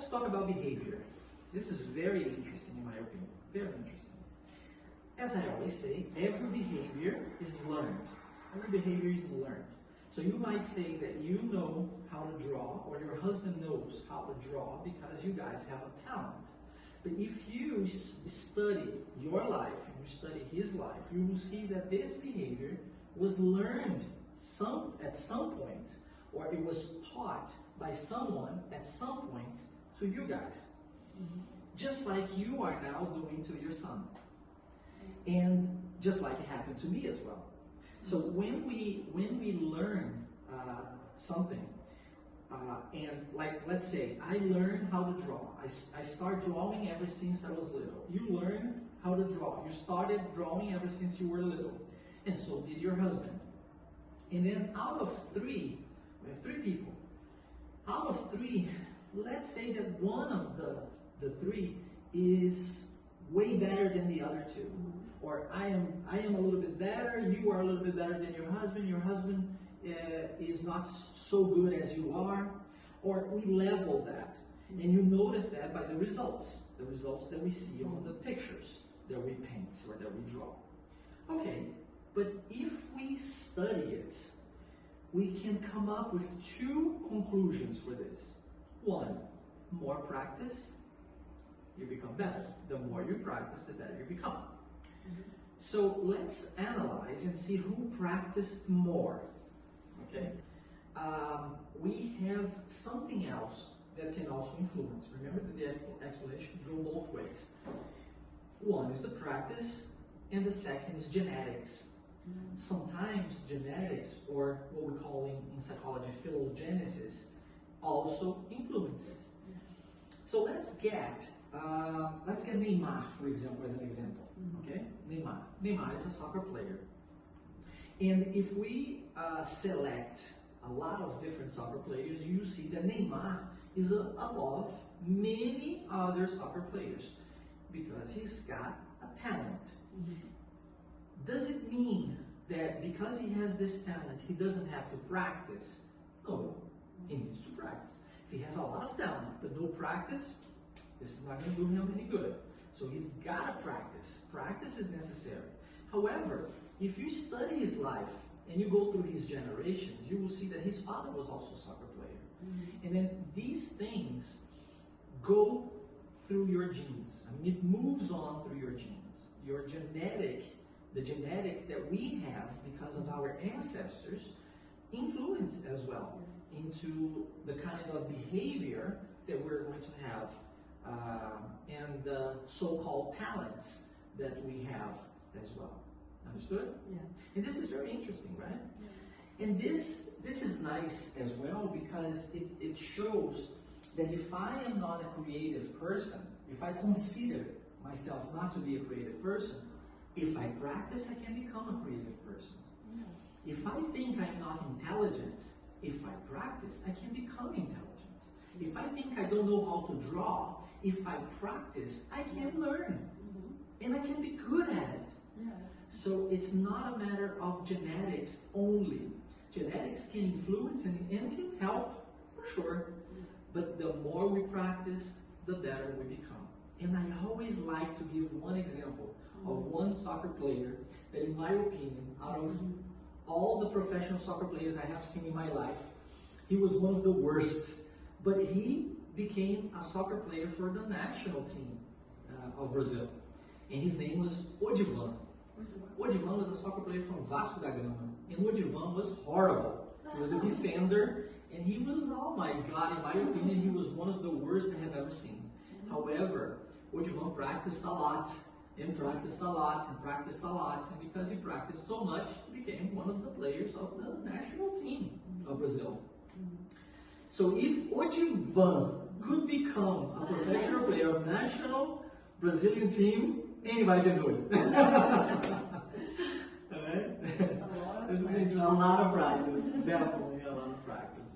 let's talk about behavior. This is very interesting in my opinion, very interesting. As I always say, every behavior is learned. Every behavior is learned. So you might say that you know how to draw, or your husband knows how to draw because you guys have a talent. But if you study your life and you study his life, you will see that this behavior was learned at some point, or it was taught by someone at some point to you guys. Just like you are now doing to your son. And just like it happened to me as well. So when we learn something, and like, let's say I learned how to draw. I start drawing ever since I was little. You learn how to draw. You started drawing ever since you were little. And so did your husband. And then out of 3, we have 3 people. Out of 3, let's say that one of the 3 is way better than the other 2. Or I am a little bit better, you are a little bit better than your husband is not so good as you are, or we level that. And you notice that by the results that we see on the pictures that we paint or that we draw. Okay, but if we study it, we can come up with 2 conclusions for this. 1, more practice, you become better. The more you practice, the better you become. So let's analyze and see who practiced more. Okay, we have something else that can also influence. Remember that the explanation go both ways. One is the practice, and the second is genetics. Sometimes genetics, or what we call in psychology phylogenesis, also influences. So let's get Neymar, for example, as an example. Okay, Neymar is a soccer player, and if we select a lot of different soccer players, you see that Neymar is above many other soccer players because he's got a talent. Does it mean that because he has this talent, he doesn't have to practice? No, he needs to practice. If he has a lot of talent but no practice, this is not going to do him any good. So he's got to practice. Practice is necessary. However, if you study his life and you go through his generations, you will see that his father was also a soccer player. And then these things go through your genes. I mean, it moves on through your genes. Your the genetic that we have because of our ancestors influence as well into the kind of behavior that we're going to have. And the so-called talents that we have as well. Understood? Yeah. And this is very interesting, right? Yeah. And this is nice as well because it shows that if I am not a creative person, if I consider myself not to be a creative person, if I practice, I can become a creative person. Yeah. If I think I'm not intelligent, if I practice, I can become intelligent. If I think I don't know how to draw, if I practice, I can learn. And I can be good at it. Yes. So it's not a matter of genetics only. Genetics can influence and can help, for sure. But the more we practice, the better we become. And I always like to give one example of one soccer player that, in my opinion, out of all the professional soccer players I have seen in my life, he was one of the worst. But he became a soccer player for the national team of Brazil. And his name was Odivan. Odivan was a soccer player from Vasco da Gama. And Odivan was horrible. He was a defender, and he was, oh my God, in my opinion, he was one of the worst I have ever seen. However, Odivan practiced a lot, and practiced a lot, and practiced a lot, and because he practiced so much, he became one of the players of the national team of Brazil. So if Odivan could become a professional player of national Brazilian team, anybody can do it. Alright? This is a lot of practice. Definitely a lot of practice.